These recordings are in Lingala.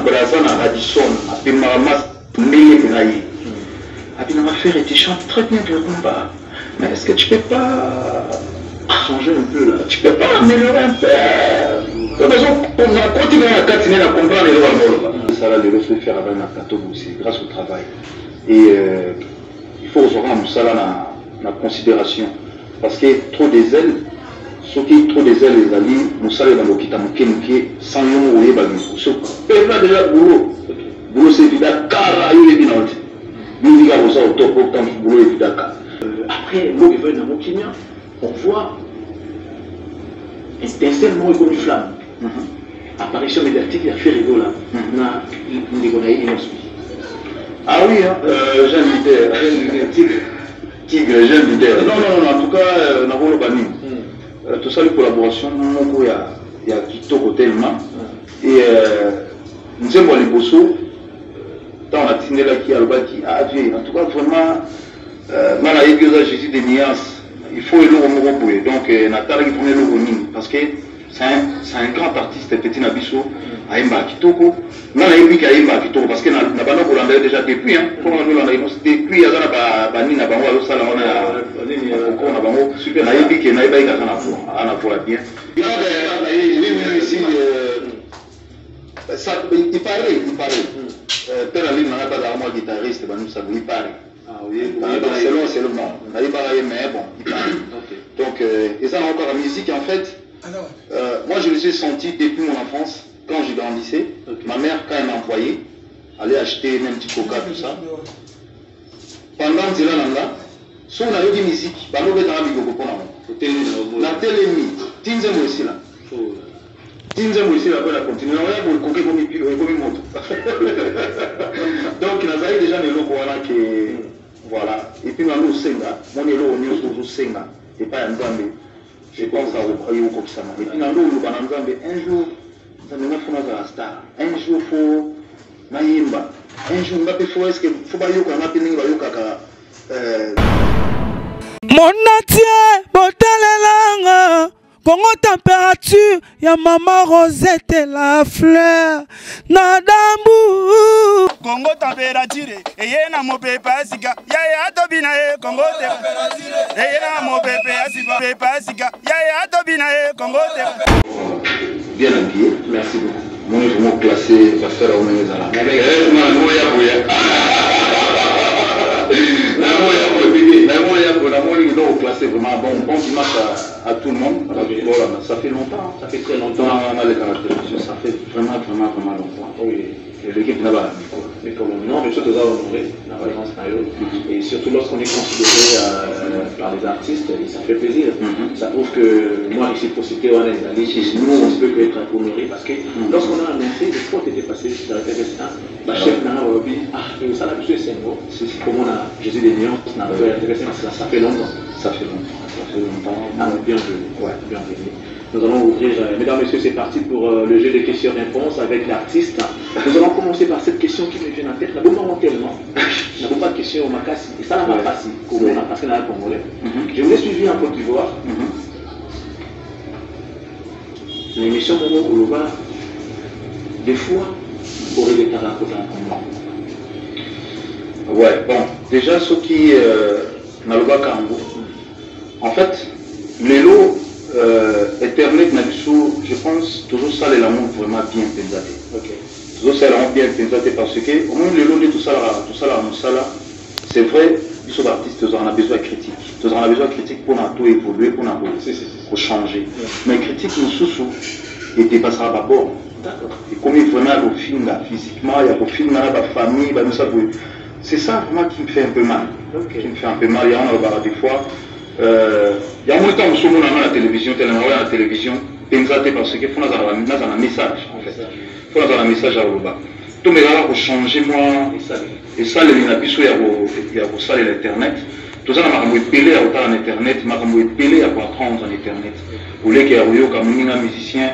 Brazza na Radisson, à Pimaramas, Mbele Penaï. Il m'a fait, tu chantes très bien le combat. Mais est-ce que tu peux pas changer un peu là? Tu peux pas améliorer un peu? On va continuer à continuer à comprendre les lois. Ça va le faire avec un plateau aussi, grâce au travail. Et il faut aussi avoir ça là la considération. Parce que trop des ailes, ceux qui trop des ailes, les alliés, nous savons dans le Kitamuke, sans nous oublier, ce n'est déjà boulot. Boulot c'est évident, car il est bien. Nous disons aux autres pour tant de boulot évident. Après, nous qui venons dans mon Kenya, on voit instinctivement une flamme. Apparition médiatique, il y a fait rigoler là. Ah oui, jeune leader, tigre, jeune leader. Non, en tout cas, on a vu le banni. Tout ça, les collaborations, il y a Kitoko tellement. Et nous sommes les bossos, tant on a tenu là qui a le bâti, en tout cas, vraiment, mal à égaler Jésus des nuances. Il faut le remourir. Donc, Nathalie, il faut le remourir. Parce que c'est un grand artiste, Petit Nabiso, à Imba Kitoko. Non, il y a Imba Kitoko, parce que nous avons déjà depuis, depuis, il y a Bani, il y a Bango, ça, on a super, il y a bien. Il paraît. Père Ali n'a pas d'armoire guitariste, il paraît. Ah oui, c'est le nom. Mais bon, il paraît. Donc, et ça, encore la musique, en fait. Moi, je les ai sentis depuis mon enfance, quand je grandissais. Ma mère, quand elle m'envoyait, allait acheter même petit coca, tout ça. Pendant que là, si on a eu de musique, on a eu la télémie, Tinzem aussi là. Tinzem aussi là, on a continué. On a eu le comme une moto. Donc, il y a déjà des locaux qui. Voilà. Et puis, on a eu le Senga. Mon élo, on a eu le Senga. Et pas un Zambé. Je pense à Okoyo Kopsama. Et puis, un jour, ça me fait la star. Un jour, il faut Mayimba. Un jour, il faut est-ce que faut pas yoka, on a péné yoka. Mon natie, botalelanga. Congo température, ya maman Rosette la fleur. Nadambu. Congo température, et yena mo pepa sika. Ya tobina e Congo température. Et yena mo pepa sika. Ya tobina e Congo température. Bien habillé, merci beaucoup. Moi, je vais me classer, je vais faire au moins ça. On classer vraiment bon dimanche à tout le monde. Ça fait longtemps, ça fait très longtemps. On a les caractéristiques, ça fait vraiment longtemps. Oui. L'équipe n'a pas mais pour le moment, mais surtout honoré la présence et surtout lorsqu'on est considéré par les artistes, ça fait plaisir. Ça prouve que moi, ici, pour citer on est allé chez nous, on se peut être honoré parce que lorsqu'on a annoncé, des fois, était passé sur la RTVS1, la chef n'a pas dit, ça l'a vu, c'est un mot. Comme on a Jésus des Nuances, on a fait RTVS1, ça fait longtemps. Ça fait longtemps. Bienvenue. Ouais, bienvenue. Nous allons ouvrir, mesdames et messieurs, c'est parti pour le jeu de questions-réponses avec l'artiste. Nous allons commencer par cette question qui me vient en tête. Nous n'avons pas tellement. Nous n'avons pas de question au Makassi. Et ça n'a pas passé. Parce qu'on a un Congolais. Je vous ai suivi en Côte d'Ivoire. L'émission Momo Koulouba, des fois, aurait des talents côté en Congo. Ouais, bon. Déjà, ceux qui n'ont pas Kango, en fait, les lots. Internet je pense toujours ça les l'amour vraiment bien pensé. Toujours ça l'amour bien pensé parce que au moins le lot de tout ça c'est vrai ils sont artistes on a besoin de critique on a besoin de critique pour tout évoluer pour changer mais critique nous sous et dépassera pas bon et comme il vraiment au film là physiquement il y a au film là la famille nous ça c'est ça vraiment qui me fait un peu mal qui me fait un peu mal il y a on des fois il y a un temps où je suis à la télévision, parce qu'il faut un message. Il faut un message à l'Oba. Tout le monde changer moi. Et ça, il y a l'Internet. Tout ça, on a pelé à l'Internet, on a pelé à apprendre en Internet. Vous voulez qu'il y ait un musicien,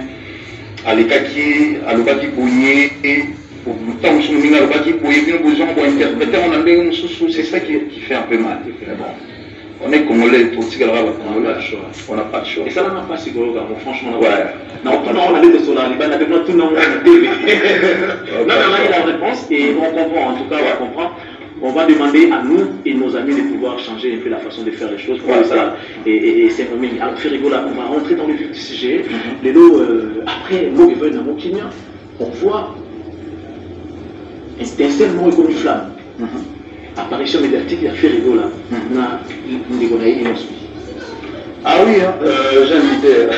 à l'écaki, à l'Oba qui bouillait, et pour le temps où je suis à l'Oba qui bouillait, nous besoin d'interpréter, c'est ça qui fait un peu mal. On est congolais, on n'a pas de choix. Et ça n'a pas si gros, franchement. Ouais. Non, on a des sur la Liban, on a tout le monde à la télé. Non, et on comprend, en tout cas, on comprend. On va demander à nous et nos amis de pouvoir changer un peu la façon de faire les choses. Voilà, ça, et c'est un moment. Alors, Ferigola, on va rentrer dans le vif du sujet. Les lots, après, l'eau est venue à Mokinia, on voit instinctivement une flamme. Apparition médiatique, il y a Ferigola. Ah oui, hein, jeune leader,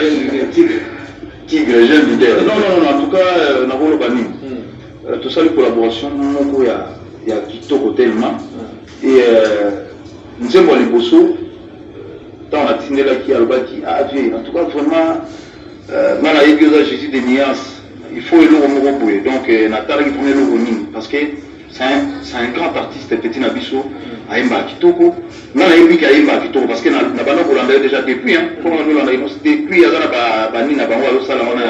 tigre, jeune leader. Non, en tout cas, on a voulu banir. Tout ça, les collaborations, il y a Kitoko tellement. Et nous sommes les bosso, tant on a tenu là qui a le bâti, en tout cas, vraiment, mal à égaler Jésus des nuances, il faut le remourir. Donc, Nathalie qui prenait le remourir, parce que c'est un grand artiste, petit Nabiso, à Emba Kitoko. Mal à égaler Emba Kitoko, parce que n'a pas nous déjà depuis, hein, depuis, il y a Bani, n'a pas eu ça, on a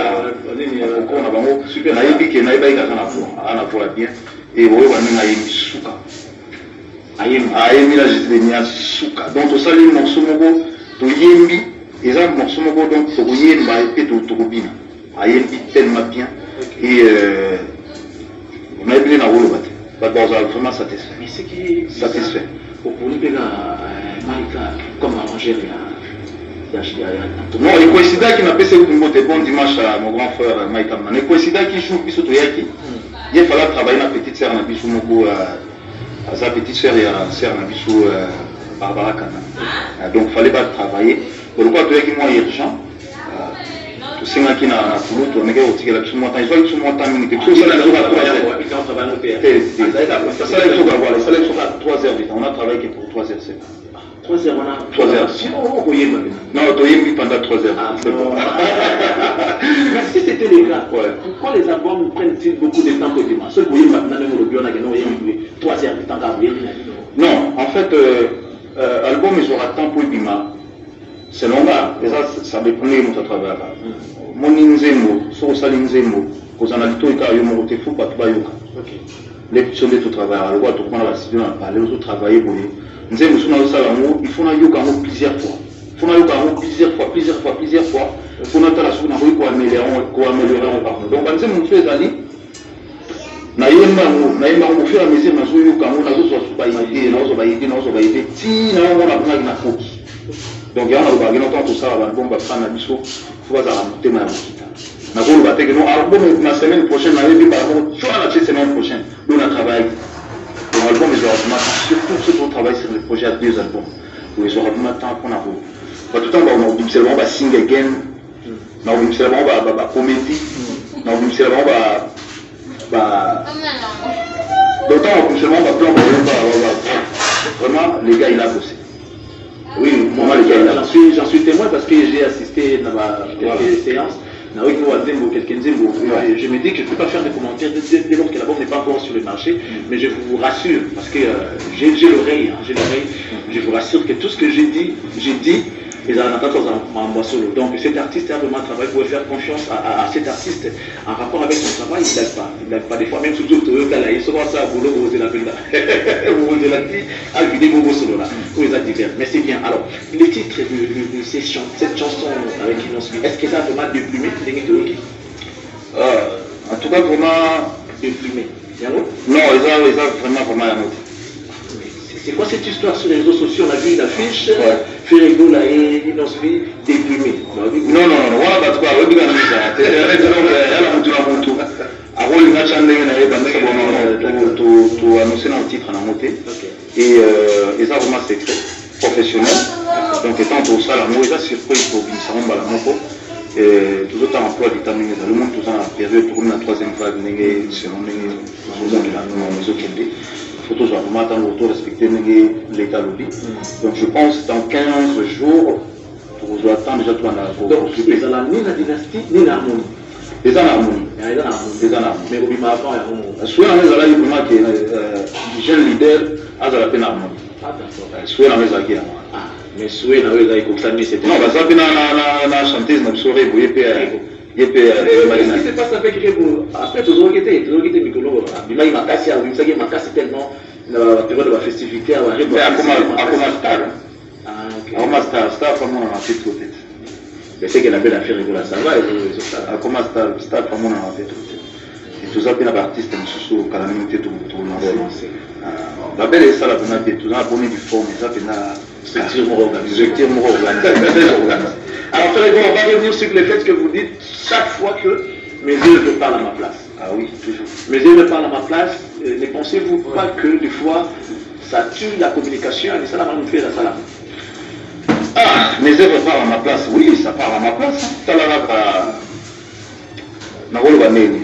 super, n'a égaler, n'a égaler, n'a pas bien. Et vous voyez, on a eu Souka. Ayemi la Jésus Souka. Donc, tout ça, les morceaux, to yembi, et un morceau, donc, to yemba, et puis to bina. Ayemi tellement bien. Et on a bien à rouler. Vraiment satisfait. Mais c'est qui satisfait. Pour nous, comme arranger, non, les coïncidents qui m'appellent ce bon dimanche à mon grand frère Maïka. Les coïncidents qui jouent Bissou Toyaki, il fallait travailler la petite sœur Nabissou Moko, sa petite sœur et la sœur Nabissou Barbara Kana. Donc il fallait pas travailler. Pourquoi Toyaki moi urgent? Tout ce qui n'a pas voulu tourner au tigre là-dessus, moi, ils sont montés à minute. Tout ça, ils sont à 3 heures. On a travaillé que pour 3 heures. 3 heures, on a 3 heures. Sinon, on voyait maintenant. Non, on voyait pendant 3 heures. C'est bon. Mais si c'était le cas, pourquoi les albums prennent-ils beaucoup de temps pour le dimanche? Seul voyez maintenant, on a 3 heures de temps à voyer. Non, en fait, l'album, ils auront temps pour le dimanche. C'est long là, et ça dépend de notre travail. Mon inzemo, so salinzemo, cause on a dit que yo mo te fou pas tout bayoka. Les petits de tout travail, alors tout prendre la situation à parler, aux travailler pour lui. Nzemo so na sala mo, il faut na yoka mo plusieurs fois. Il faut na yoka mo plusieurs fois. Il faut na tala so na ko améliorer pardon. Donc nzemo fait ali na yemba mo faire mesure na so yoka mo na zo so ba idée, na zo ba idée, ti na mo na na foki. Donc, il y a un album tout ça, l'album va prendre un bisou, il faut avoir un thème à la musique. L'album, la semaine prochaine, on a vu par rapport à la semaine prochaine, nous on a travaillé. Donc, l'album, ils auront surtout ceux qui travaillent sur le projet à 2 albums. Ils auront du temps pour nous. Tout le temps, on a dit seulement sing again, on a dit seulement comédie, on a dit seulement d'autant on a dit seulement plan, vraiment, les gars, il a bossé. Oui, moi j'en suis témoin parce que j'ai assisté à quelques séances. Je me dis que je ne peux pas faire des commentaires dès lors que l'album n'est pas encore sur le marché, mais je vous rassure, parce que j'ai l'oreille, je vous rassure que tout ce que j'ai dit, et en solo. Donc cet artiste a vraiment travaillé, vous pouvez faire confiance à cet artiste en rapport avec son travail, il n'aime pas des fois, même surtout Toyota là, il se voit ça à boulot, vous la vous la dit, à vidéo vous solo là, vous les divers. Mais c'est bien. Alors, les titres de cette chanson avec Inosmi, est-ce que ça a vraiment déplumé en tout cas, vraiment déplumé. Non, ils ont vraiment un autre. C'est quoi cette histoire sur les réseaux sociaux? On a vu une affiche, Ferigola et Inosmi déplumé. Non, voilà, parce que tu annoncer dans le titre en monté. Et ils ont vraiment secret, professionnel. Donc, étant pour ça, la mauvaise surprise pour Vincent Balamoko. Tout autant emploi déterminé dans le monde, tout en période pour la 3e vague, selon les il faut toujours vraiment respecter l'état lobby. Donc je pense dans 15 jours, pour vous attendre déjà tout en avoir. Donc ils ont ni la dynastie, ni l'harmonie. Ils ont l'harmonie. Mais au bima avant, il y a soit la maison là, il y a que jeune leader, à la peine harmonie. Soit la maison là. Mais souhait na weza ikokusami c'était non parce que na chanteuse na bisore boye pe qu'est-ce qui se passe avec Rebo après toujours était mikolo bima makasi a wimsaki makasi tellement la période de la festivité à Rebo à star comme on a fait tout tête mais c'est qu'elle avait la faire Rebo là ça va à comment star comme on a fait tout tête et tous appelés artistes sous calamité tout lancer. La belle est ça la bonne tout ça bonne du forme ça fait na structure organisée. Alors frère, on va revenir sur le fait que vous dites chaque fois que mes œuvres parlent à ma place. Ah oui, toujours. Mes œuvres parlent à ma place. Ne pensez-vous pas que des fois ça tue la communication et ça la va nous faire la salle? Ah, mes œuvres parlent à ma place. Oui, ça parle à ma place. Ça la va. Nagolo baneni.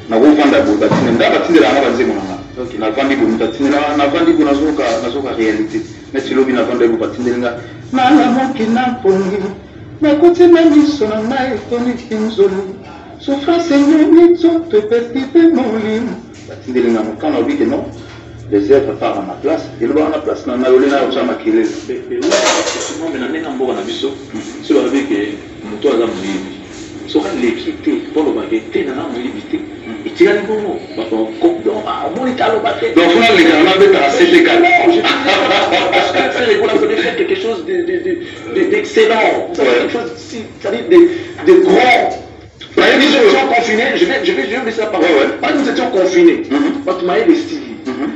Nagolo fanda bo batine ndaba tinde la ngaba nzemo nanga. OK, na vandi bo mtatine na vandi bo nazoka réalité. Mais tu lobi na vandi bo batine nga. Na la moki na pongi. Na kote na miso na ngai toni kinzolo. Souffrance ni te petit mon lim. Batine nga mo kana obi que non. Les œuvres parlent à ma place. Et le à ma place na olena o chama kile. Mais là, effectivement, mais na mboka na biso. So ba bi que moto aza moyibi. Soka l'équité pour le baguette na moyibité. Et tu as les bons mots. On est à l'obacé. Donc, on a les gars, à CTK. Parce que faire les vous avez fait quelque chose d'excellent. Vous avez quelque chose, c'est-à-dire de grand. Nous étions confinés, je vais laisser la parole. Nous étions confinés. Parce que des styles.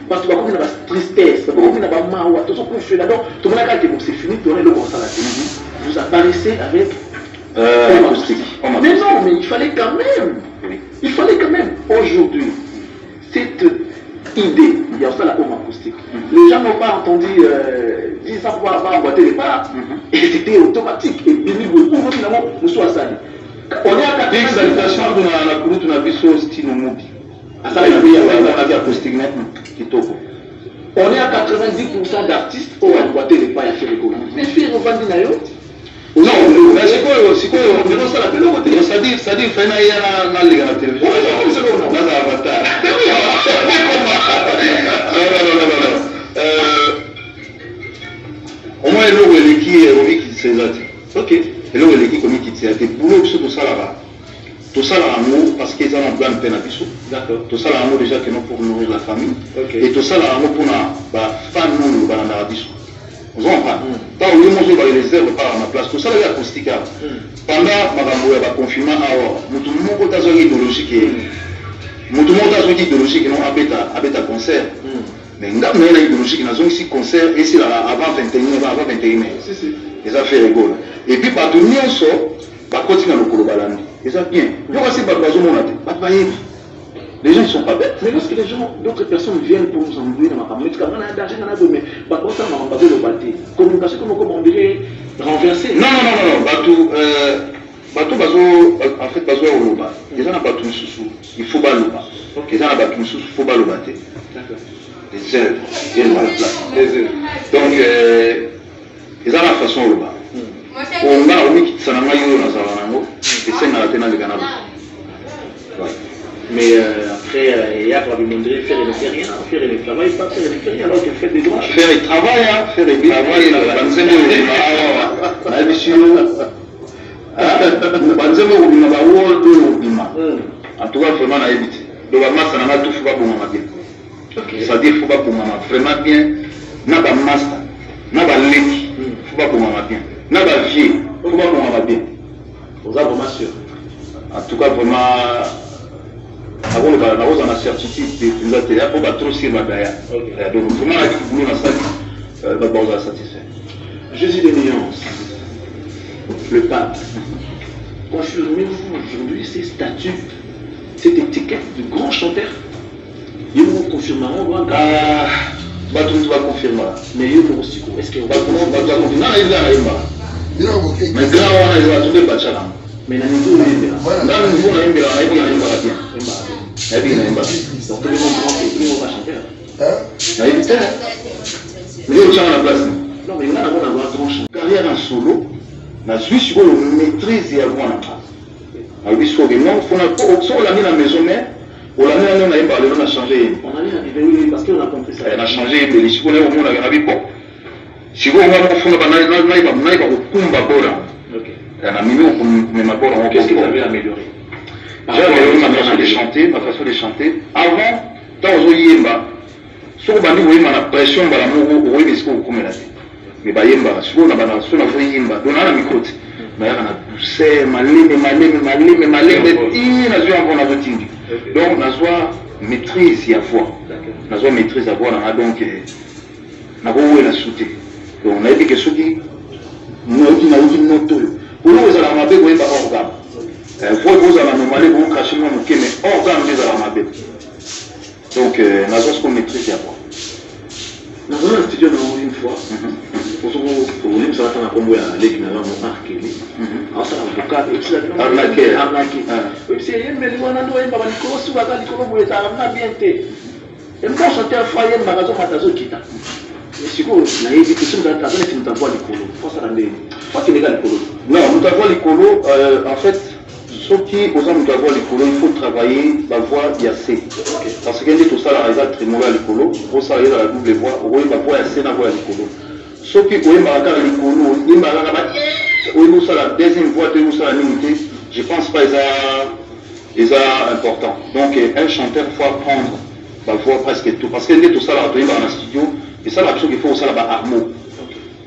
Parce que nous avons la tristesse. Nous avons la mawa. Tout ce qu'on fait là-dedans. Tout le monde a dit que c'est fini, tournez le constat là. Vous apparaissez avec. Mais non, mais il fallait quand même. Il fallait quand même. Aujourd'hui, cette idée, il y a ça la home acoustique. Les gens n'ont pas entendu 10 ans pour avoir emboîté les pas. Et c'était automatique. Et bien, beaucoup finalement, nous sommes à ça. On est à 80 salutations dans la courroute, on a vu ce style mobile. À ça, il y a la acoustique net qui toque. On est à 90% d'artistes qui ont emboîté les pas et fait les goûts. Mais filles, on va dire non, c'est quoi, on ça la télé, c'est-à-dire, fait la télévision. Non, au moins, il est qui s'est ok. Et là, il est qui comme qui s'est boulot sur tout ça là-bas. Tout ça là-haut, parce qu'ils ont un plan de peine à bisou. D'accord. Tout ça là-haut, déjà, que nous pour nourrir la famille. Et tout ça là-haut, pour la femme, nous, dans la bisou. Vous comprenez? Tant que nous avons les œuvres par ma place, tout ça là, acoustique. Pendant ma confinement, nous tout le monde a une idéologie qui est. Nous tout le monde a une idéologie qui est un concert. Mais nous avons une idéologie qui est ici concert, et c'est avant 21h, avant 21h. Et ça fait rigolo. Et puis, par tout le monde, on continue à nous collaborer. Et ça bien. Nous aussi, les gens ne sont pas bêtes. Mais lorsque les gens, d'autres personnes viennent pour nous embrouiller dans ma famille, parce qu'on a danger dans la boue, mais par contre, ça m'a emballé le bâti. Communication, comme on dirait, renversée. Non. Bateau, en fait, bateau au loba. Les gens n'ont pas tout sous. Il faut pas le bas. Les gens n'ont pas tout sous. Il faut pas le bâtir. D'accord. Les œuvres, il y a la place. Donc, ils ont la façon au bas. On a oublié que ça n'a pas eu dans Zavanango. Et c'est dans la tenue de Ghana. Mais après, il y a pour lui montrer faire et ne faire rien, faire et ne travaille pas, faire et ne faire rien, alors qu'il fait des droits. Faire et travail, faire et travail, en tout cas, vraiment, on a évité. Donc, ça n'a pas tout fait pour moi bien. C'est-à-dire, il faut pas pour moi vraiment bien. N'a pas master, n'a pas leki, il faut pas pour moi bien. N'a pas vieux, il faut pas pour moi bien. Vous êtes vraiment sûr? En tout cas, vraiment. Avant de la certitude, il faut pas trop s'y battre. Donc, vraiment, il faut satisfait. Jésus des nuances, le pape, confirmez-vous aujourd'hui ces statuts, cette étiquette de grand chanteur? Il vous confirmeront, on va confirmer. Mais il vous aussi, est-ce qu'on va confirmer? Non, il y a mais grand, on a trouvé pas ça. Mais dans le niveau, on est bien. Dans le niveau, on est bien. Donc, tout le monde va chanter. Mais il y a la place. Non, mais là, on va avoir grand chanteur. Carrière en solo, la Suisse, on maîtrise et avoir un pas. Alors, il faut que non, on l'a mis dans la maison mère, on l'a mis dans la maison, on a changé. On a mis dans la maison parce qu'on a compris ça. On a changé, mais si on est au monde, on a vu bon. Si on a fait qu'est-ce que vous avez amélioré? J'ai amélioré ma façon de chanter. Avant, quand on yemba, si on a la pression, on a mais bah yemba, si on a yemba, on a la micro. Mais on a poussé, malé, Donc, nazwa maîtrise ya voix. Nazwa maîtrise ya voix, donc, nakowe la soute. Donc, on a dit que ceux qui n'ont note. Pour nous, vous allez m'appeler pour être organe. Vous allez m'appeler pour cracher mon bouquet, mais organe, vous allez m'appeler. Donc, nazwa ce qu'on maîtrise ya voix. Dans un studio, une fois, pour vous, ça va être un combo à l'équipe, on a marqué. Alors, ça va avocat, et puis ça va arnaqué. Et puis, c'est un mélange, on a un mélange, on va dire que ça va bien été. Et moi, je suis un foyer, je vais faire un quitta. Mais si vous avez dit que si vous avez fait un voix de colo, il faut ça rendre. Pas qu'il y ait colo. Non, nous avons les colos, en fait, ceux qui osent nous avoir les colos, il faut travailler la voix yassé. Parce que tout ça, la réserve trémola les colos, il faut travailler la double voix, ou la voix yassé, la voix les colos. Ceux qui ont marqué les colos, ils marquent ou ça la deuxième voix, ou ça la limité, je pense pas qu'ils sont important. Donc, un chanteur faut apprendre la voix presque tout. Parce que tout ça, là, dans le studio, et ça, la chose qu'il faut, ça, la harmo.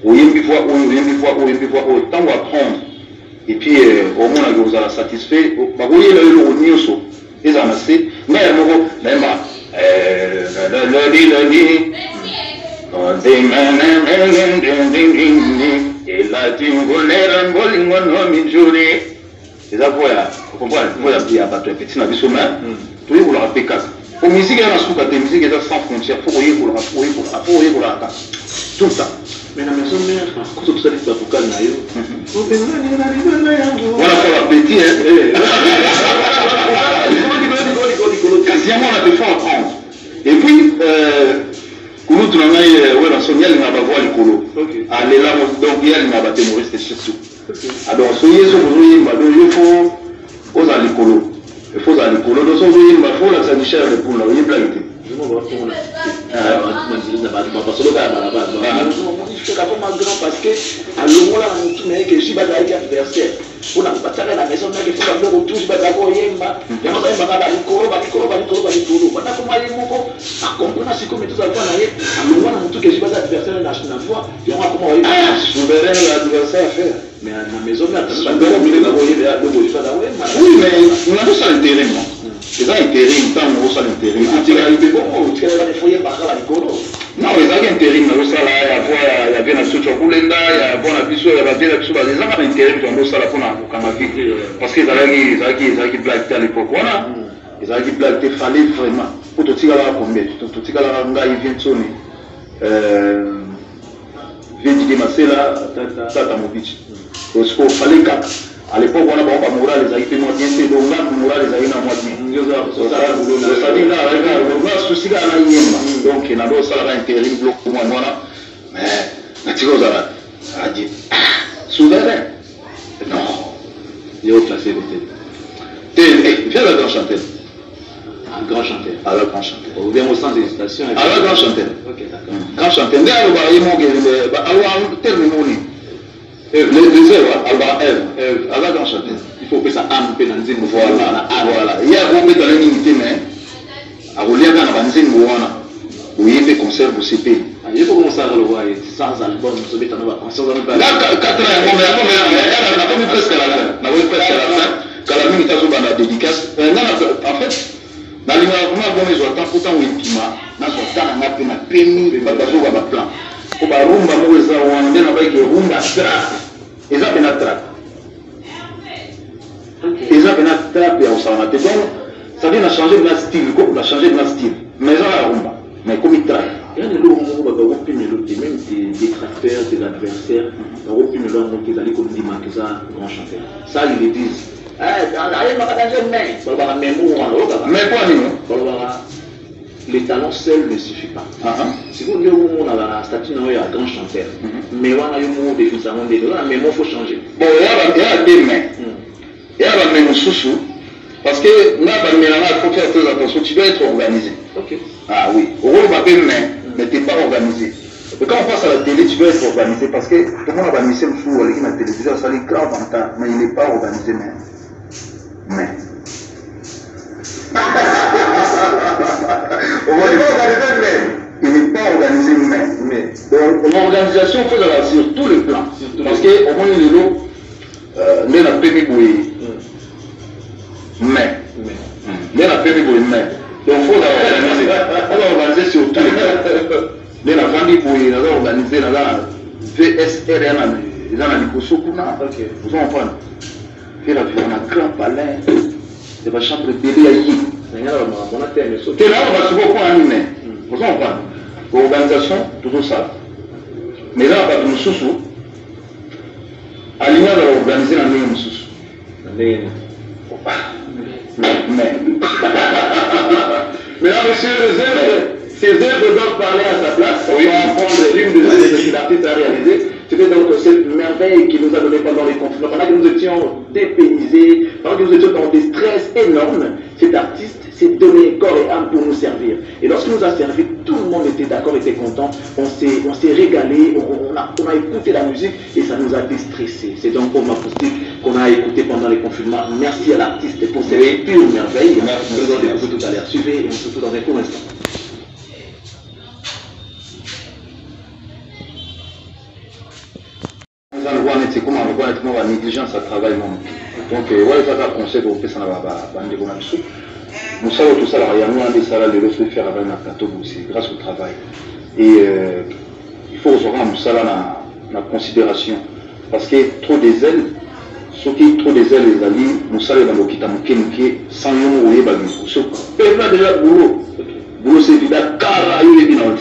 Ou il y a une voix, ou il y a une voix, ou il y a une voix, tant qu'on apprendre. Et puis, au moins, vous allez satisfait. Vous voyez le nioso. Ils en ont assez. Mais, même, lundi. Et là, tu et ça, voilà. Vous comprenez? Vous avez un petit navire main. Tout le monde a fait casse. Au musique, il y a un sous la musique, il y a sans frontières. Il faut voyer pour la tout ça. Mais la maison mère, quand tout ça est pas pour calmer, voilà, ça va petit, quasiment, on a des fois à prendre. Et puis, quand nous avons la Sonia, il n'a pas voir les colos. Allez là, donc il y a une abatté Maurice surtout. Alors, soyez sur vous, il faut aux colos. Il faut aller colos. Donc, il faut la sanichère pour la vie blague. Je me vois pour la parce que à l'eau là on tourne que je vais aller adversaire pour la bataille la maison mais il faut faire autour je vais d'abord yemba et on va pas aller colo pendant comment aller mon à comprendre si comme tout ça va aller à l'eau là on tourne que je vais adversaire la fois et on va comment aller souverain l'adversaire à faire mais à la maison là tu vas pas oublier d'envoyer là donc je vais là oui mais on a tout ça l'intérêt non c'est ça intérim tant on ça l'intérim tu vas arriver bon tu vas aller foyer par là les colo non les agents intérim na ça là il y a bien la structure pour l'enda il y a bon la biso il y a bien la biso les agents intérim on ça là pour na kama vite parce que ils blague à l'époque voilà ils avaient blague fallait vraiment pour tout tigala combien tout tigala nga il vient sonner vient dire masela tata mobichi parce qu'il fallait quatre à l'époque on a pas moral les aïtés moi bien c'est donc là moral les aïtés moi bien ça dit là on a souci là donc il y a d'autres ça intérim bloc pour moi mais la tigos a dit souverain non il est au classé côté viens le grand chanteur un grand chanteur à la grand chanteur on vient au centre d'hésitation à la grand chanteur ok d'accord grand chanteur mais alors il mon terminé les deux heures, à la grand chanteur. Il faut que ça âme dans une voilà. Il y a un peu dans l'unité, mais à vous lire dans la bande, oui, il fait concert pour CP. Il faut commencer à le voir, sans album, nous sommes dans la conscience de la là, 4 ans, on a presque à la fin. On a presque à la fin. Quand la minute a la dédicace, en fait, dans l'immédiatement, on est en pourtant, on est pima, on a un pénis, on a un plan. On va rumba mweza wande na baiki rumba trap. Eza pena trap. Eza pena trap ya usama te donc ça vient changer de style, on a changé de style. Mais ça la rumba, mais comme il trap. Il y a des lots où on va plus mélodies, même des détracteurs, des adversaires, on va plus mélodies qui allaient comme dit que ça grand chanteur. Ça ils le disent. Mais quoi non? Les talents seuls ne suffisent pas. Si vous voulez, on a la statue d'un grand chanteur. Mais on a eu un mot définitivement des deux. Mais il faut changer. Bon, il y a des mains. Il y a des mains sous-sous. Parce que là, il faut faire très attention. Tu dois être organisé. Ok. Ah oui. Au rôle, on va faire main, mais tu n'es pas organisé. Et quand on passe à la télé, tu dois être organisé. Parce que tout le monde a organisé le fou, la télévision, ça les grave en temps. Mais il n'est pas organisé, mais. Il n'est pas organisé, mais. Donc, l'organisation, il faut la sur tous les plans. Parce qu'au moins, il est là, mais. Mais la première surtout. Dès la fin du pays, nous avons organisé la VSR et la Nikosokuna. Vous en comprenez? Fait la vie, on a un grand palais. C'est la chambre de bébé à Y. C'est là, on va se voir pour animer. Vous en comprenez? L'organisation, tout ça. Mais là, on va nous sous. Alina va organiser la nuit sous. Mais là, monsieur ces œuvres doivent parler à sa place. On va prendre l'une de ces artistes à réaliser. C'était donc cette merveille qui nous a donné pendant les confinements. Pendant que nous étions dépaysés, pendant que nous étions dans des stress énormes, cet artiste s'est donné corps et âme pour nous servir. Et lorsqu'il nous a servi, tout le monde était d'accord, était content. On s'est régalé, on a écouté la musique et ça nous a déstressé. C'est donc pour ma acoustique qu'on a écouté pendant les confinements. Merci à l'artiste pour cette pure merveille. Nous allons découvrir tout à l'heure. Suivez et on se retrouve dans un court instant. C'est comment on voit la négligence à travail. Donc, ouais, ça va conseil pour faire ça. Nous savons tout ça, il y a des salariés de l'autre faire avec un plateau aussi, grâce au travail. Et il faut avoir ça la considération. Parce que trop des ailes, ceux qui trop des ailes, les alliés, nous savons dans le Kitamouké, sans nous, vous voyez, là déjà boulot. Boulot, c'est évident, car il est bien.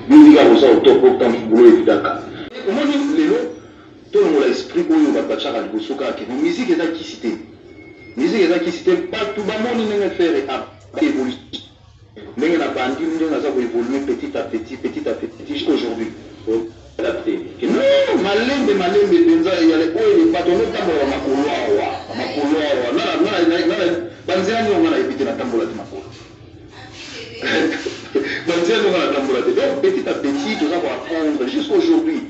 Nous, nous avons ça au top, autant de boulot est évident. Comment nous, les lots, tout le monde a l'esprit où il va battre à la musique est qui cité. Musique est qui cité, pas tout le monde n'est faire évoluer. Mais il y a pas évoluer petit à petit jusqu'à aujourd'hui. Non, malembe, il y a les hauts et les bâtons, notamment à ma couloir. Donc petit à petit, tout ça va apprendre jusqu'à aujourd'hui.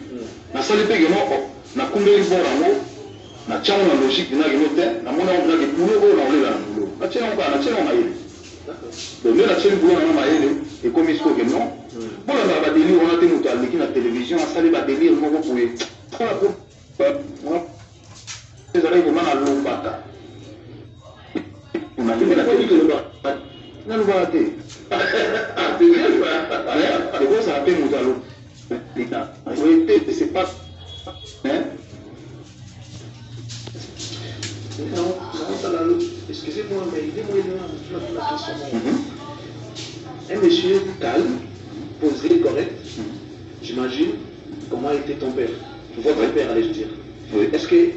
Na salle pegement, na kumbeli bora na tchao na logique na gemote, na mona on a des boulot na olela na boulot. Na tchao na yele. Donc là tchao boulot na yele et comme il faut que non. Bon na ba délire on a tenu à l'équipe na télévision, à salle ba délire on va pouvoir. Les oreilles vont à l'ombata. On a dit la télévision. Non, on va rater. C'est bien ça. C'est quoi ça appelle Moutalo? L'État. C'est pas. Non, excusez-moi, mais aidez-moi la question. Un monsieur calme, posé, correct, j'imagine, comment était ton père? Votre père, allez-je dire. Oui. Est-ce que,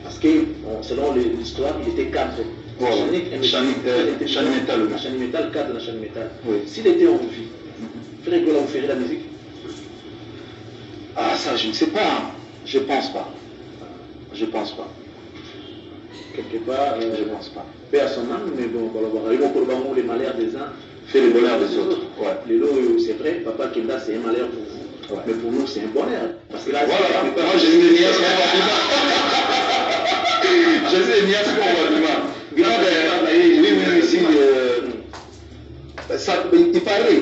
parce que selon l'histoire, il était cadre. Chanimétal, cadre dans Chanimétal. S'il était en vie, il faudrait que l'on ferait la musique. Ah, ça, je ne sais pas. Je pense pas. Je pense pas. Quelque part, je pense pas. Paix à son âme, mais bon, les malheurs des uns fait le bonheur des autres. Ouais. Les lots, c'est vrai, Papa Kenda, c'est un malheur pour vous. Ouais. Mais pour nous, c'est un bonheur. Parce que là, voilà, moi, j'ai eu des nièces j'ai eu des nièces pour moi. Oui, ici, il paraît.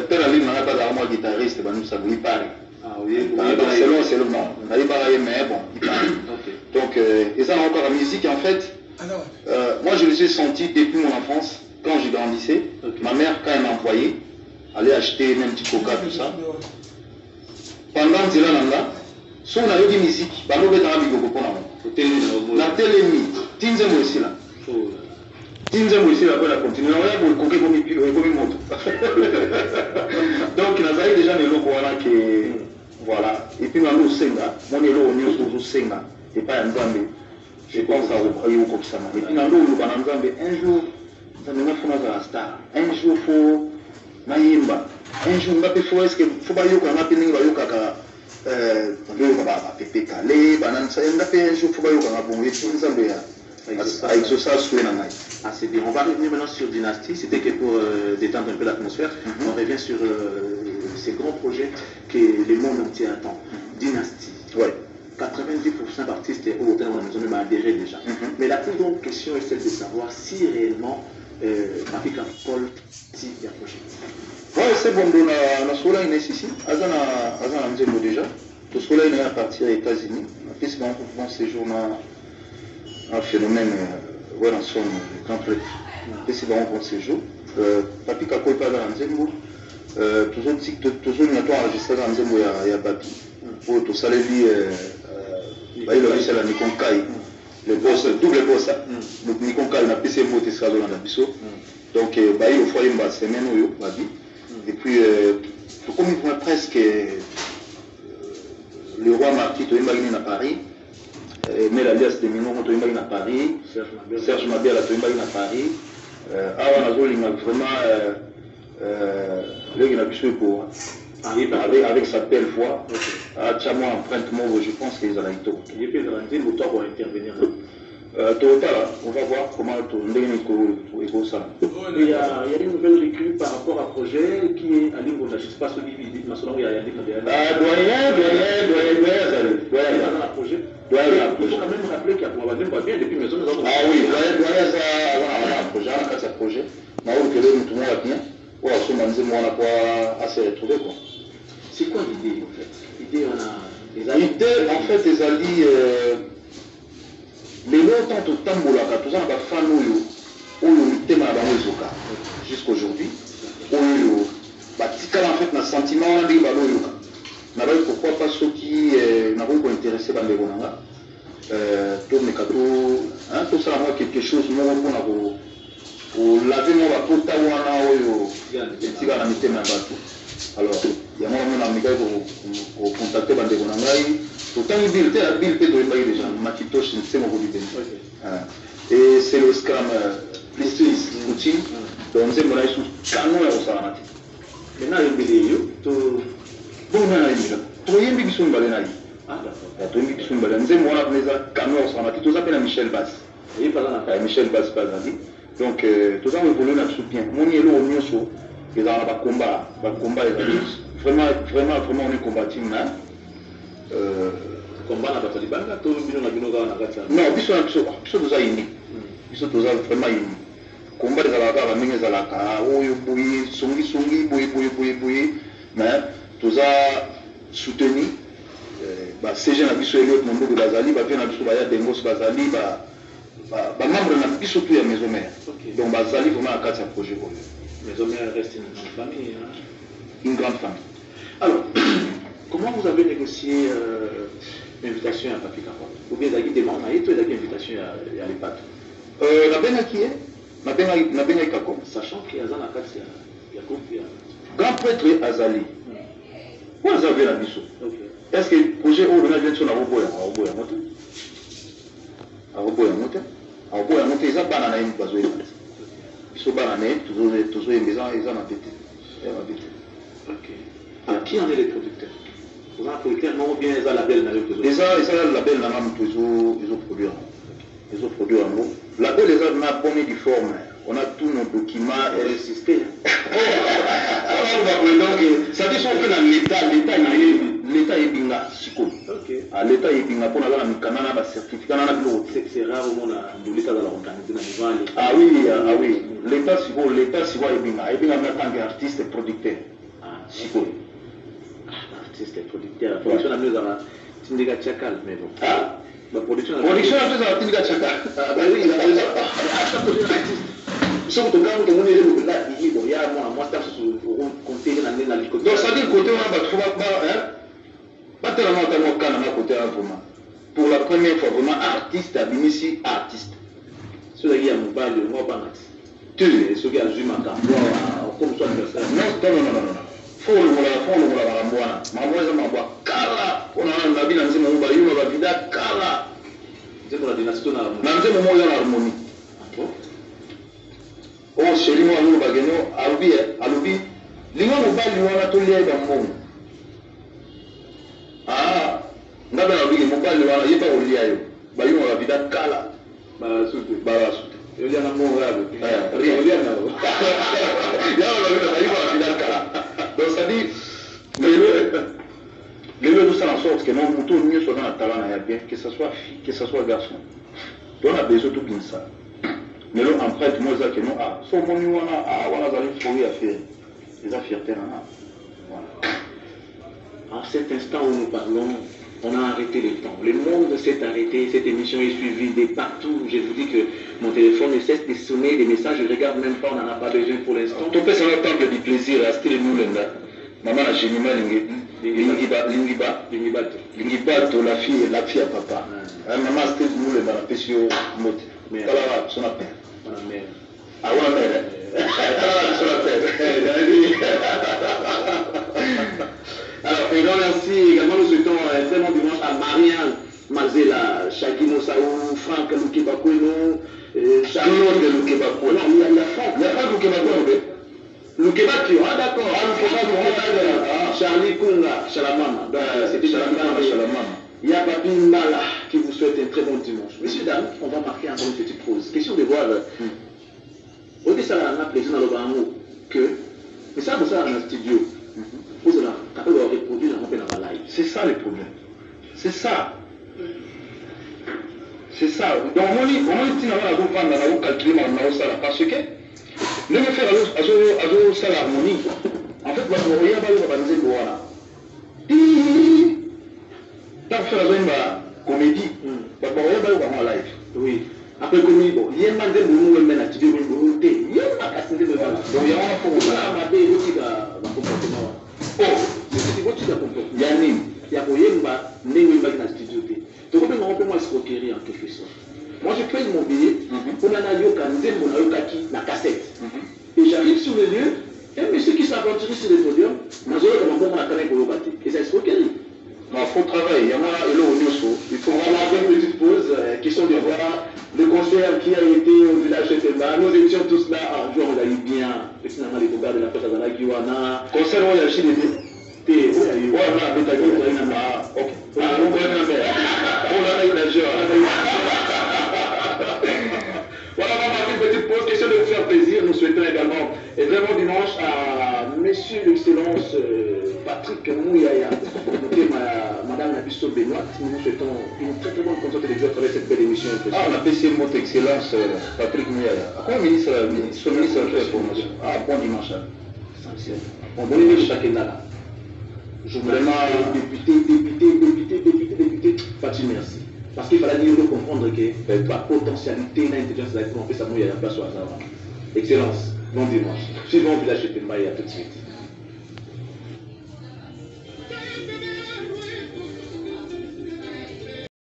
Père Ali n'a pas d'armoire guitariste, il paraît. Ah oui, c'est le nom. On n'avait pas mais bon, il paraît. Donc, et ça, encore la musique, en fait, moi, je les ai sentis depuis mon enfance, quand je grandissais. Ma mère, quand elle m'envoyait, allait acheter un petit coca, tout ça. Pendant Zélananda, si on a eu de musique, on a eu de la musique. La télémie, Tinzemo ici là. Tinzemo ici là, on a continué. On a eu comme moto. Donc, il y a déjà des locaux qui. Voilà. Et puis, on a eu Senga. Mon élo, on a eu Senga. Et pas un Zambé. Je pense à Yoko Sama. Et puis, on a eu Zambé. Un jour, ça me fait un star. Un jour, il faut. Naïmba. Un jour, il faut. Est-ce qu'il faut pas Yoko Kaka. C'est bien. On va revenir maintenant sur Dynastie. C'était que pour détendre un peu l'atmosphère. On revient sur ces grands projets que le monde entier attend. Dynastie. Ouais. 90% d'artistes et autant on a même adhéré déjà. Mais la plus grande question est celle de savoir si réellement Mafika Paul s'y approche. Oui, c'est bon, on a Sola ici, Azana Mzemo déjà. Le Sola est à partir des États-Unis. Puis c'est bon séjour un phénomène où on son grand prêtre. Puis c'est bon séjour. papi kako pas dans nzembo toujours na to enregistrer dans nzembo ya papi pour to saleli ba ilo bisala ni konkai le boss double boss donc ni konkai na PC moto sala na biso donc ba ilo fois une semaine oyo babi et puis comme il voit presque le roi Marquis to imagine à Paris mais l'alias de Minon to imagine à Paris Serge Mabel to imagine à Paris avant la zone vraiment avec sa belle voix, Tchamo empreinte mot, je pense qu'ils ont été. Il y a des pour intervenir. Total, on va voir comment tout ça. Il y a une nouvelle recrue par rapport à projet qui est à l'Ingo, je ne sais pas ce qu'il dit, mais selon il y a des doyen, projet. Il faut quand même rappeler qu'il y a bien depuis maison. Ah oui, doyen, ça a un projet. Mais on tout le monde va bien. On a assez retrouvé. C'est quoi l'idée en fait? L'idée, en fait, les alliés, les longtemps tout tamboulaka, tout ça, on va faire nous, thème à la jusqu'à aujourd'hui. En fait, un sentiment, on a pourquoi pas ceux qui n'ont pas intéressé par les bonanga. Tout ça, quelque chose, pour laver mon rapport alors il y a un amiga pour contacter bande bonangai pourtant il dit déjà Makitosh c'est mon et c'est le scrum plus routine donc c'est mon aïsou canon au salamati maintenant il dit to bon na amiga to yembi biso mbalena yi ah d'accord to yembi biso mbalena nzembo wana kuneza canon au salamati to zapena Michel Bass et pas là Michel Bass pas dit donc tout ça on évolue là dessus bien mon yelo au nyoso et dans le combat vraiment on est combattu là combat na batali banga to bino na bino ga na gatsa non biso toza ini biso toza vraiment ini combat za la ba mingi za la ka oyo boyi songi boyi mais toza soutenu ba CG na biso elot mondo de bazali ba na biso ba ya dengos bazali ba membre na biso tout ya maison mère donc bazali vraiment à quatre projet pour maison mère reste une grande famille hein? Une grande famille. Alors comment vous avez négocié l'invitation à Papi Kako ou bien d'ailleurs demande à toi d'ailleurs invitation à l'EPAT la benga qui est la benga Kako sachant qu'il y a un akati ya groupe grand prêtre Azali quoi vous avez la biso est-ce que le projet au on a bien sur la roboya ils ont banana une bazo biso banana toujours ils ont ma bête ok alors qui en est les producteurs vous en producteurs non bien ils ont la belle ils ont la belle na même toujours ils ont produit en mot la belle ils ont abonné du forme on a tous nos documents et le système donc ça dit son peu dans l'état est binga siko l'état est binga pour avoir un canal à certificat na bilo c'est rare au monde de l'état dans la organisation nationale ah oui l'état siko est binga en tant qu'artiste et producteur siko artiste et producteur production na mieux dans Tindika Chakal mais bon la production na Tindika Chakal ah bah oui sauf que quand on est là il y a moi ça sur compter dans les côtés donc ça dit côté on va trouver pas tellement côté vraiment pour la première fois vraiment artiste abimisi artiste ceux qui a mon bal de moi pas tu ceux qui a joué ma cambo comme ça non faut le la mbwana mamweza mabwa kala on a bina nzima mba yuno la vida kala nzima la dynastie na nzima moyo na harmonie oh chéri moi nous bageno alubi linga mobali wana to lia ba mbongo ngabe na bigi mobali wana yeba olia yo ba yuno la vida kala ba sutu yo lia na mbongo yabo ria na ya la vida kala donc ça dit le tout ça en sorte que non moto mieux soit dans la talent ya bien que ce soit fille que ce soit garçon on a besoin tout comme ça mais là en fait moi ça que non so moni wana za lui à faire les fierté là voilà en cet instant où nous parlons on a arrêté le temps. Le monde s'est arrêté, cette émission est suivie de partout. Je vous dis que mon téléphone ne cesse de sonner, des messages, je ne regarde même pas, on n'en a pas besoin pour l'instant. Ton père, c'est un temple du plaisir, à style Moulenda. Maman a génie, Lingibato, la fille à papa. Maman, style Moulenda, la pêche au mot. Mais alors, son appel. Ah ouais, mais. Alors, et donc merci également, nous souhaitons un très bon dimanche à Marianne Mazela, Shakino Saou, Franck Lukebakweno, Charlotte Lukebakweno. Non, il y a Franck. Il y a Franck Lukebakweno. Lukebakio, ah d'accord. Ah, Lukebakio, Charlie Kunga, Chalamama. C'était Chalamama. Il y a Papi Mbala qui vous souhaite un très bon dimanche. Messieurs, dames, on va marquer encore une petite pause. Question de voir. Au-dessus, ça a plaisir dans le banc que. Mais ça, dans le studio. Vous allez capable de reproduire dans le live. C'est ça le problème. C'est ça. C'est ça. Donc, on dit, calculer parce que ne me faire ça l'harmonie. En fait, on regarde la comédie. On regarde live. Oui. Après comédie, bon, il y a un mandé pour nous, mais la télé, il y a un mandé pour nous. Donc, il y a un mandé pour nous. Oh, c'est quoi tu as compris? Il y a un studio. Donc, on peut moi escroquerie en quelque sorte. Moi, je paye mon billet pour l'analyse la cassette. Et j'arrive sur le lieu, un monsieur qui s'aventure sur le podium, et c'est escroquerie. Il faut travailler. Il y a il faut vraiment faire une petite pause. Question de voir le concert qui a été au village de Temba. Nous étions tous là. Un jour, on a eu bien. Finalement, les gars de la fête à la Kiwana. Concert, on a acheté des thés. Ok. On a eu voilà, on va marquer une petite pause. Question de vous faire plaisir. Nous souhaitons également un très bon dimanche à Monsieur l'Excellence Patrick Mouyaya, Madame Nabisso Benoît. Nous souhaitons une très bonne consommation de Dieu à travers cette belle émission. Ah, on a baissé le mot excellence, Patrick Mouyaya. À quoi ministre de l'information? Ah, bon dimanche. Bon dimanche, chacun là. Je vraiment député. Patrick, merci. Parce qu'il fallait dire comprendre que la potentialité et l'intelligence de la on fait ça, il y a place au hasard. Excellence, bon dimanche. Suivons le village de Tembaï, à tout de suite.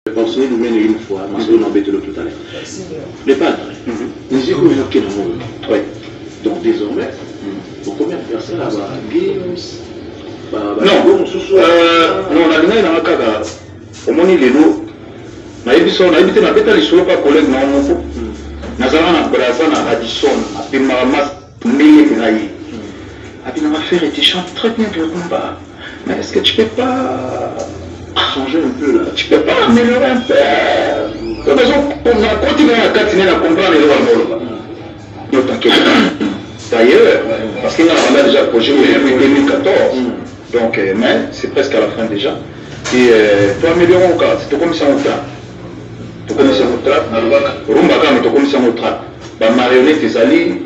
Je pense que nous menons une fois, parce qu'on embête le tout à l'heure. Le padre, nous y convoquons dans le monde. Oui. Donc désormais, pour combien de personnes là-bas? Non, la ligne dans le cas, au moins il est lourd. On a évité les choses par collègue dans mon groupe. Nous avons un brassard à Radisson, à Pimamas, Mélénaï. On a fait et tu chantes très bien le combat. Mais est-ce que tu peux pas changer un peu là? Tu peux pas améliorer un peu? De toute façon, on a continué à continuer à comprendre les lois. Non, t'inquiète pas. D'ailleurs, parce qu'il y a déjà projet depuis 2014. Donc, mais c'est presque à la fin déjà. Et pour améliorer encore, c'est comme ça on trappe. Comme ça on trappe, rumba quand même comme ça on trappe. Bah marionnette et ali.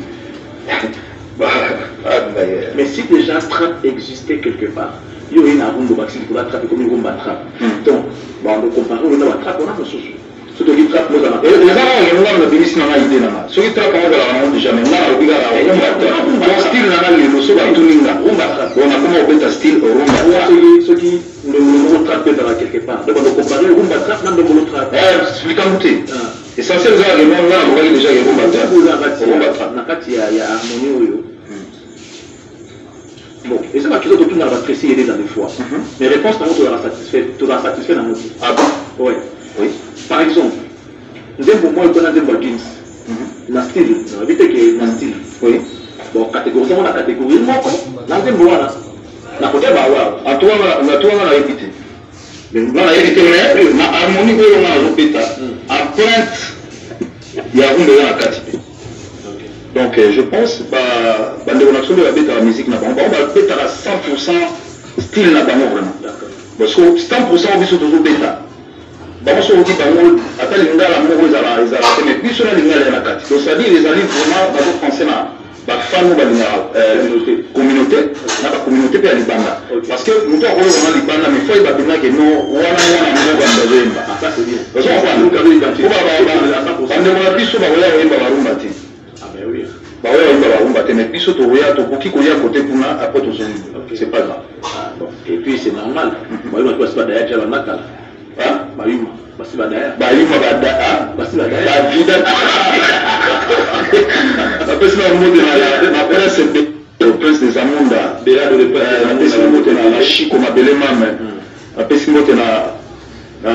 Mais si déjà trappe existait quelque part, il y aurait une rumba qui pour la trappe comme une rumba trappe. Donc, on peut comparer on a la trappe, on a nos sous. Ce qui trappe nous avons. Les gens on a béni dans la idée là. Ce qui trappe on va la déjà mais on a obligato on style là le so ba tuninga rumba trappe. On a comment on peut style rumba. Ce qui le trappe dans quelque part. Donc on comparer rumba trappe dans le trappe. Explique en beauté. Essentiel ça le monde là on va déjà le rumba trappe. Rumba trappe. Nakati ya harmonie. Bon, et c'est ma question que tout le monde va apprécier des années fois. Mais réponse par contre, tu vas satisfaire dans notre vie. Ah bon? Oui. Oui. Par exemple, nous avons pour moi le bon de Jeans. La style, on va vite que la style. Oui. Bon, catégorie, on a catégorie. Moi, là, nous avons là. La côté, bah, ouais. À toi, on a évité. On a évité, mais la harmonie, on a répété. En plainte, il y a un de la catégorie. Donc je pense que la musique n'a pas. On va peut-être à 100% style n'a pas vraiment. Parce que 100% on vit sur toujours bêta. Bon, on dit que les linga la mais puis sur la linga la carte. Donc ça dit les alliés vraiment dans le français là. bafano balingaka communauté na bacommunauté mpe ya libanda parce que moto akoyo wana libanda mais foi babengaki no wana mwana ngo bazoyemba bandeko na biso bakoya koyemba barumba te bakoya koyemba barumba te mais biso tokoya tokoki koya kote kuna après tozoyemba c'est pas grave et puis c'est normal bayuma tu basi badaya ja banakala bayuma basi badaya bavida apesi na moto na presse prince des amunda apesi moto na chiko mabele mame apesi moto na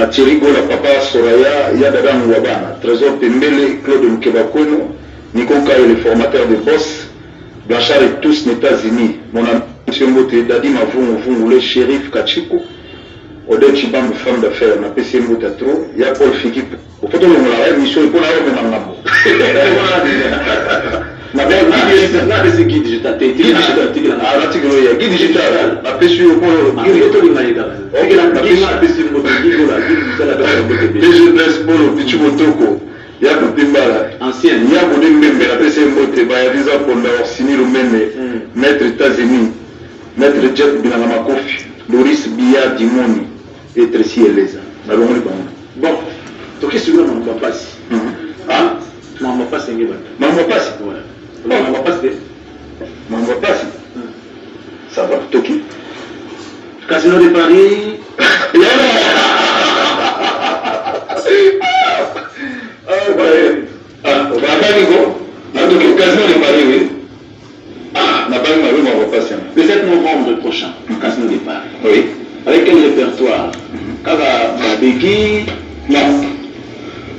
Thierry Gola papa Soraya ya dada Mwabana Trésor Pembele Claude Mkebakweno Nico Kaye le formateur de Boss Blanchard et tous aux États-Unis mon ami monsieur Mbote Dadi Mavungu le shérif Kachiko Odette Chibam femme d'affaires na PC Mbota trop ya Paul Fiki au photo de la émission pour la remettre en avant na bien c'est guide digital l'article guide digital la PC au pour guide to lingaida ok la PC Mbota guide la jeunesse pour le petit motoko ya Kutimbala ancien ya Bodembe la PC Mbota ba ya visa pour leur signer le même maître États-Unis maître Jeff Binama Kofi Doris Bia Dimoni et Tracy Eleza. Bon, donc qu'est-ce que vous m'en passe? Ah, m'en passe un peu. M'en passe? Ouais. M'en passe. M'en passe. Ça va, Toki. Casino de Paris. Casino de Paris, oui. Ah, n'a pas eu m'en passe. Le 7 novembre prochain, Casino de Paris. Oui. Avec quel répertoire? Kaka Babeki. Non.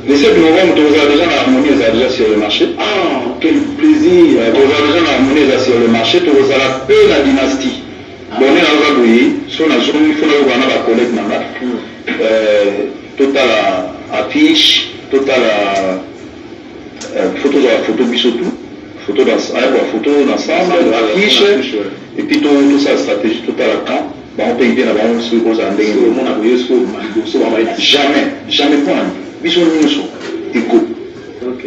Le 7 novembre, tu as déjà l'harmonie déjà sur le marché. Ah, quel plaisir. Tu as déjà l'harmonie sur le marché. Tu as la paix la dynastie. Bon, on est dans la bouillie. Sur la zone, il faut avoir la collègue Namba. Total affiche, total photo de la photo bisotou. Photo d'ensemble, affiche. Et puis tout ça, stratégie totale à camp. On peut aider là-bas, on se pose à jamais pas. Ils sont venus sur écho. Ok.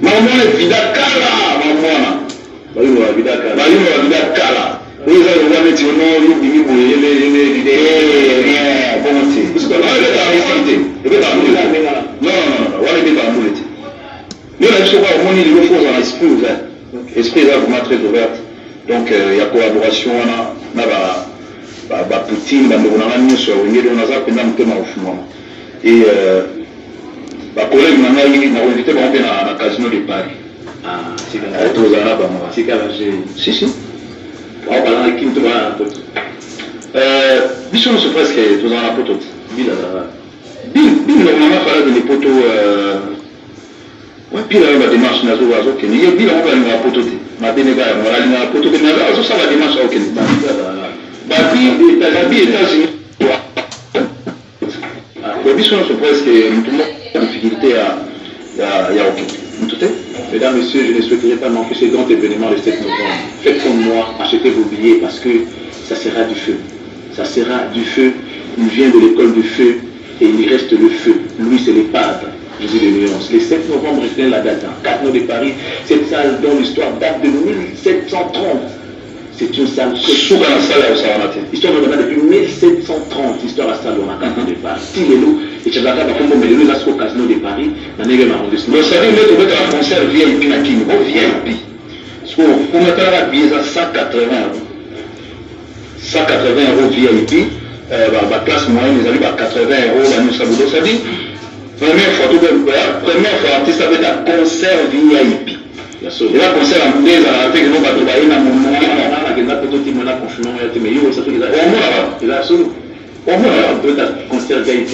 Maman est vida kala, maman. Vida kala. Vous avez le mettre non, vous bimi pour les bon c'est. Parce que là, il est en non, on est dans l'amulette. Nous, on a sur quoi on est le faux dans l'esprit ouvert. Esprit là vraiment très ouvert. Donc il y a collaboration na ba Poutine ba ndona nyuso wengine unaza kwenda mtema ufumo et ba collègue nanga yini na invité ba na Casino de Paris. Ah, c'est bien. Tout ça là ba moi. C'est qu'à si on va dans l'équipe de la pote. Biso se presque tout dans la pote. Bila normalement fallait de les poteaux ouais, puis là, la démarche n'a pas été faite. Il y a bien la poteau. Ma dénéga, la poteau, mais là, ça la démarche a été faite. États-Unis. Le biso se presque tout le monde a difficulté à mesdames, messieurs, je ne souhaiterais pas manquer ce grand événement le 7 novembre. Faites comme moi, achetez vos billets parce que ça sera du feu. Ça sera du feu. Il vient de l'école du feu et il reste le feu. Lui, c'est les padres. Jésus de Léonce. Le 7 novembre, je la date. Casino de Paris, cette salle dont l'histoire date de 1730. C'est une salle histoire depuis 1730. Histoire à salle dans la Casino de Paris. Si les loups, et tu as vu comment les loups au Casino de Paris, dans le 9e arrondissement. Vous savez, nous avons un concert VIP na Kini, VIP. Pour mettre la billet à 180 €. 180 € VIP. La classe moyenne, les amis, 80 €. Nous savons ça dit. Première fois, artiste avec un concert VIP. Et là, concert en bouteille, ça a fait que nous avons travaillé dans mon moment. On a concert VIP.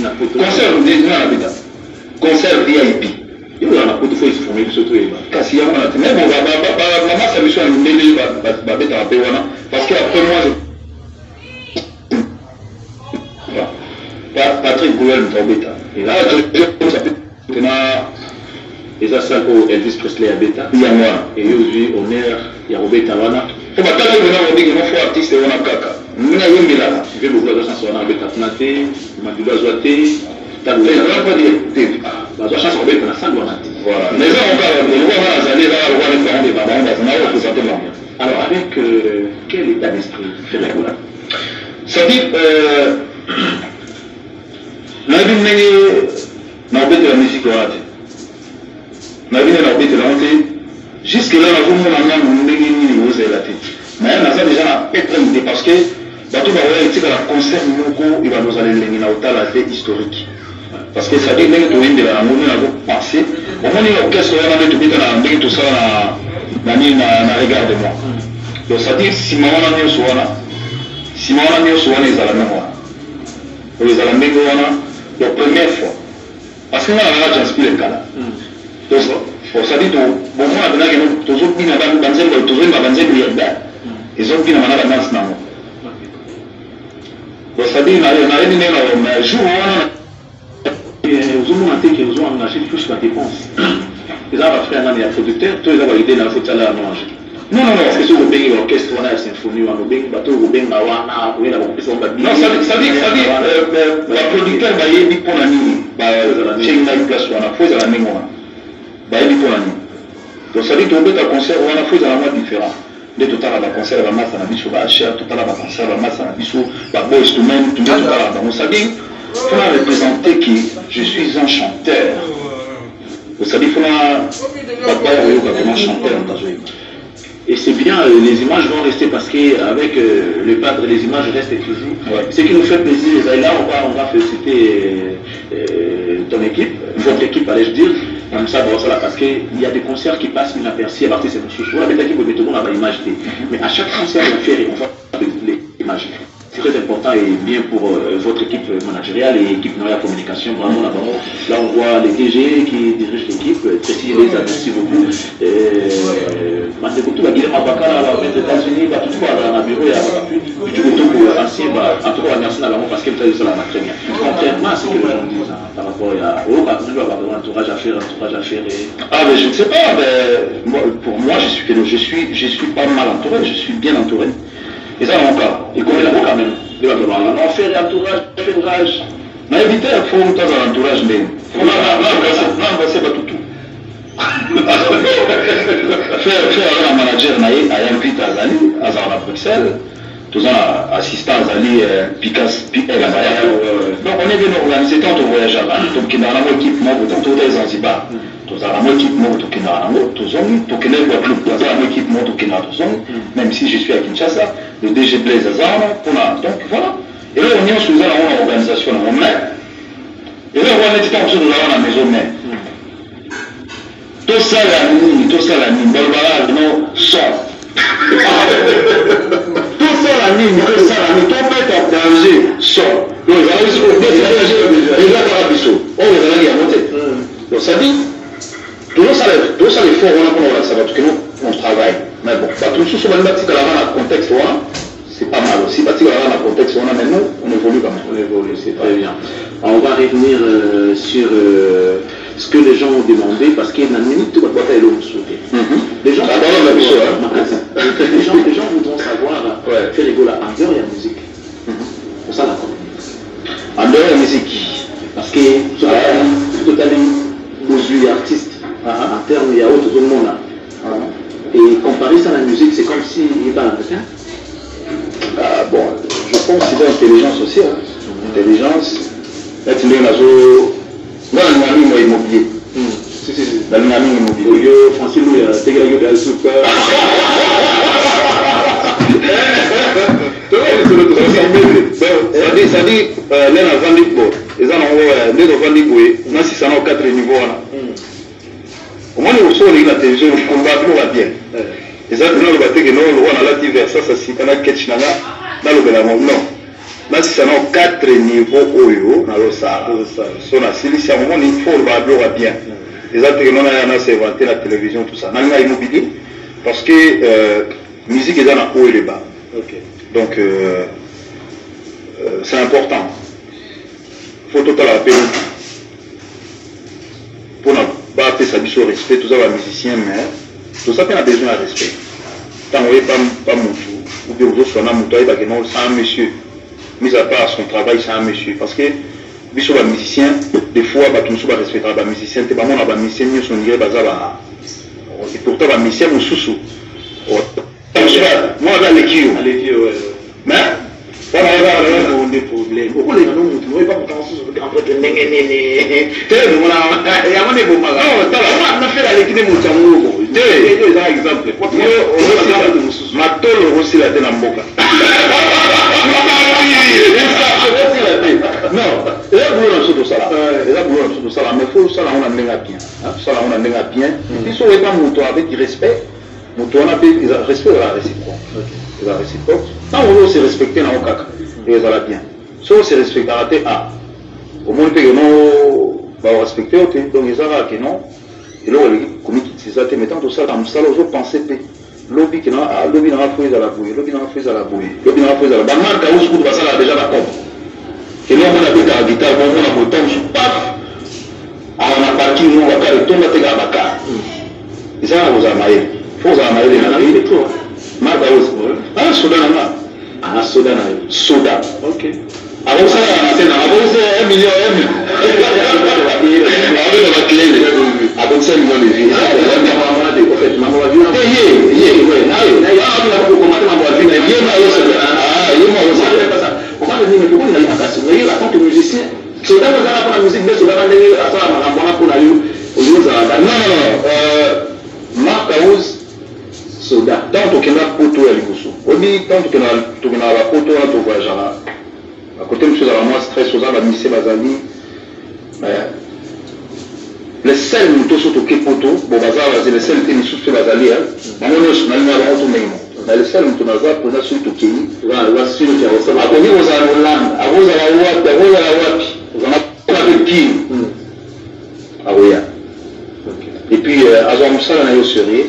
Concert VIP. Il y a un peu de fois, il se forme surtout. Parce qu'il y a un peu de maman, ça me soit une délai, parce qu'après moi, Patrick Gouel Mbobeta. Et là, et ça, c'est pour Elvis Presley à Beta. Il y a moi. Et aujourd'hui, honneur, il y a Robert Tawana. Il faut que les artistes soient kaka. Nous avons mis là. Je vais vous dire que ça soit un Beta Fnaté, Madula Zoaté. Tu as pas dit. la chance on la salle voilà mais ça on va le voir dans les années là on va les parents des babans dans alors avec quel état d'esprit fait la couleur ça dit na bi ngi na obete la musique wa na bi na obete la honte jusque là na vous mona na ndenge ni vous est la tête mais na ça déjà na être idée parce que bato ba wala itika la concert moko il va nous aller lengi na otala fait historique parce que ça dit ndenge to inde la ngoni na passer au moins il orchestre wana nde to bita na ndenge to sala na regarde moi donc ça dit si maman na nyo wana si maman na nyo wana ezala na moi les alandenge wana la première fois parce que là j'inspire le cas donc ça dit bon moi na que toujours bina banzembo toujours ma banzembo yenda ils ont bina mana danse na moi donc ça dit na jour wana ils ont monté qu'ils ont engagé plus la dépense ils ont fait un producteur tous ils ont idée na faut aller à manger non parce que sur le pays l'orchestre on a la symphonie on a le pays bateau le pays na wana on a la personne ba non ça dit la producteur ba yebi pour la nini ba chenga place wana faut la nini wana ba yebi pour la nini donc ça dit tomber ta concert wana faut la moi différent de tout à la concert ba massa na biso ba cher tout à la concert ba massa na biso ba boys tout même tout à la donc ça dit faut représenter que je suis un chanteur donc ça dit faut la ba comment chanter en tazoui. Et c'est bien, les images vont rester parce qu'avec le cadre, les images restent toujours. Ouais. Ce qui nous fait plaisir, et là on va féliciter ton équipe, votre équipe, allais-je dire, comme ça, parce qu'il y a des concerts qui passent inaperçus à partir de ces choses. On a l'équipe de tout le monde a l'image. Mais à chaque concert, on va les images. C'est très important et bien pour votre équipe managériale et équipe Noya Communication. Vraiment là on voit les DG qui dirigent l'équipe. Tracy les merci beaucoup. Tout la Guilherme Abakar, la États-Unis, tout le bureau et tout ancien, en tout cas merci parce que vous la très bien. Contrairement à ce que les gens disent par rapport à entourage à faire. Ah mais je ne sais pas, mais pour moi je suis pas mal entouré, je suis bien entouré. Et ça mon cas, et comme il a quand même, on fait entourage, mais éviter à faire un entourage, mais on va pas tout. Faire un manager à invite à Zali, à Bruxelles, tous un assistant à Zali, Picasso, donc on est venu organiser tant de voyages à Zali, donc il y a une équipe, tout est Zanzibar. Même si je suis à Kinshasa, le DG Blaise Azar, donc voilà. Et là, on est sous une organisation, on met. Et là, on est en dessous de la maison mère. Tout ça, la mine, non, sort. Tout ça, la mine, tout mettre en danger, sort. Donc, donc, ça dit, tout ça, les forts, ça va tout on travaille. Mais bon, tout ce qui est dans le contexte, c'est pas mal aussi. Parce que dans le contexte, mais nous, on évolue quand même. On évolue, c'est très bien. On va revenir sur ce que les gens ont demandé, parce qu'il y a une minute, tout le monde a sauté. Les gens voudront savoir, faire rigoler en dehors de la musique. Pour ça, la communauté. En dehors de la musique. Parce que tout à l'heure, les artistes, en termes, il y a autre monde. Et comparer ça à la musique, c'est comme si il est pas bon, je pense que c'est l'intelligence aussi. Intelligence. Là, tu mets dans le ami immobilier. Dans le ami immobilier. Francis Louis, c'est que la gueule de soupe. Ça dit, l'un a vendu pour. Les gens ont vendu pour. On a 604 niveaux. Au moins, on sort la télévision, on combat tout bien. Et ça, nous avons dit que nous avons la TV, ça, c'est un catch dans le Bélamont. Non. Là, si ça n'a 4 niveaux, on a le ça. Si à un moment, il faut le bien. Et ça, nous avons inventé la télévision, tout ça. Nous avons immobilier parce que musique est dans le haut et le bas. Donc, c'est important. Il faut tout à la paix. Pour pas faire ça du respect, tout ça va musicien, mais tout ça a besoin de respect. Tant qu'on n'est pas mon tour, ou bien vous soit un mouton, c'est un monsieur. Mis à part son travail, c'est un monsieur. Parce que biso ba musicien des fois ba tunso ba respecter ba musicien te ba mona ba musicien nyo sonire baza ba et pourtant ba musicien mususu moi dans les kio mais on a des problèmes pourquoi les gens ne pas penser en fait nengene te mo na ya mo ne bo mala non ta on a fait la l'équipe mo tsango te c'est un exemple matolo aussi la tena mboka non, il y a beaucoup de ça. Il y a beaucoup de ça. Mais il faut ça, on a bien. Ça, on a bien. Il faut être un mouton avec respect. Mouton avec respect de la réciproque. De la réciproque. Tant on veut se respecter dans le cas, et ça va bien. Si on se respecte à la tête, au moins que non, va respecter. Donc ils ont que non. Et là, on commis qui s'est attaqué. Mais tant tout ça, comme ça, les autres pensaient que lobby qui n'a lobby n'a pas fait à la bouille, lobby n'a pas fait à la bouille, lobby n'a pas fait à la bouille. Banane quand on se trouve ça déjà la compte. Et là on a fait la guitare, on a bouton, je paf. On a parti, on va faire le tour de la baka. Et ça vous a maillé. Faut vous amailler les nanaïs de toi. Marca aussi. Ah soda nana. Ah soda nana. Soda. Ok. Avant ça, avant ça 1 million. Avec 5 millions de vies. Maman va vivre. Soda. Tant que nous avons poto à l'Ibousou. Oui, tant que nous avons poto à tout voyage là. À côté de nous avons moins stress aux arbres, Missé Bazali. Les sels nous tous autour de poto. Bon bazar, c'est les sels que nous sous Bazali. On est sur la ligne à l'autre. Les sels nous avons pour nous sur tout Kenya. Voilà, sur le terrain. À côté aux Hollande, à vous à la Wapi, à vous à la Wapi. Vous en avez un peu qui. Ah oui. Et puis à Zouamoussa, on a eu au Sérieux.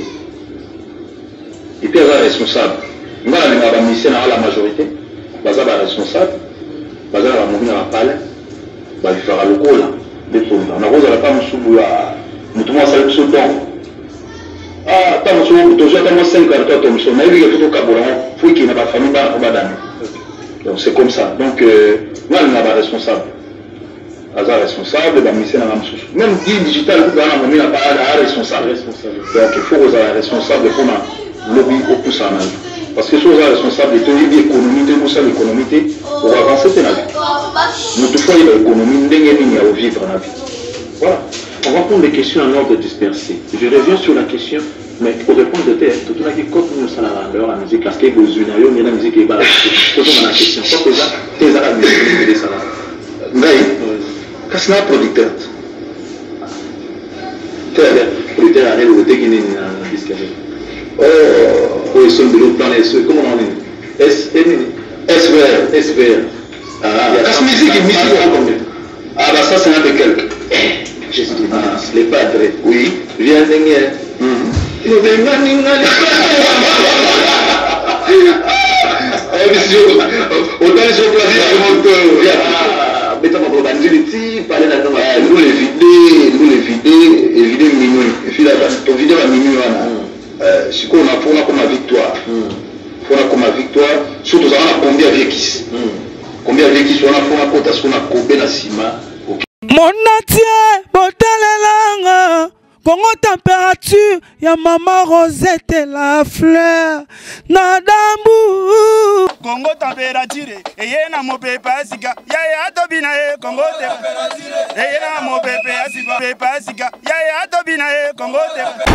Et puis, il y a responsable. Nous avons la majorité. Il y a responsable. Il y a mourir dans la palais. Il fera le coup là. On a pas soubu à. Nous avons fait le saut. Ah, tant que nous avons 5 cartons, nous avons eu des photos il faut qu'il n'y ait pas de famille. Donc c'est comme ça. Donc, nous avons un responsable. Aza responsable, même dit digital, vous avez un responsable. Donc il faut que vous soyez responsable pour lobby au plus en âge. Parce que si vous êtes responsable de l'économie, pour avancer dans la vie. Nous toutefois, il y a l'économie, nous devons vivre dans la vie. Voilà. On va prendre des questions en ordre dispersé. Je reviens sur la question, mais pour répondre de tête, tout le monde qui compte nous ça la musique, parce que vous avez la musique qui est basse. Tout le monde a la question. Pourquoi tu es à la musique de ça? Mais, qu'est-ce que c'est un producteur? Producteur a réellement été qui n'est pas disque. Oh, ils sont de l'autre dans les ceux, comment on dit? SVR. Ah, la musique, ah, bah ça, c'est un de quelques. Jésus de Dieu, les padres, oui, viens d'enguer. Autant les gens choisir le moteur. Nous les vider minuit. Et puis là, ton vidéo à minuit, si on a comme victoire. Comme victoire, surtout ça, on a combien avec qui? Combien avec qui on a fait un côté à ce qu'on a coupé la cima. Mon natie, botalelanga. Congo température, ya maman Rosette la fleur. Nadambu. Congo température, et na mo pepa sika. Ya tobina Congo température. Et na mo pepa sika. Ya tobina Congo température.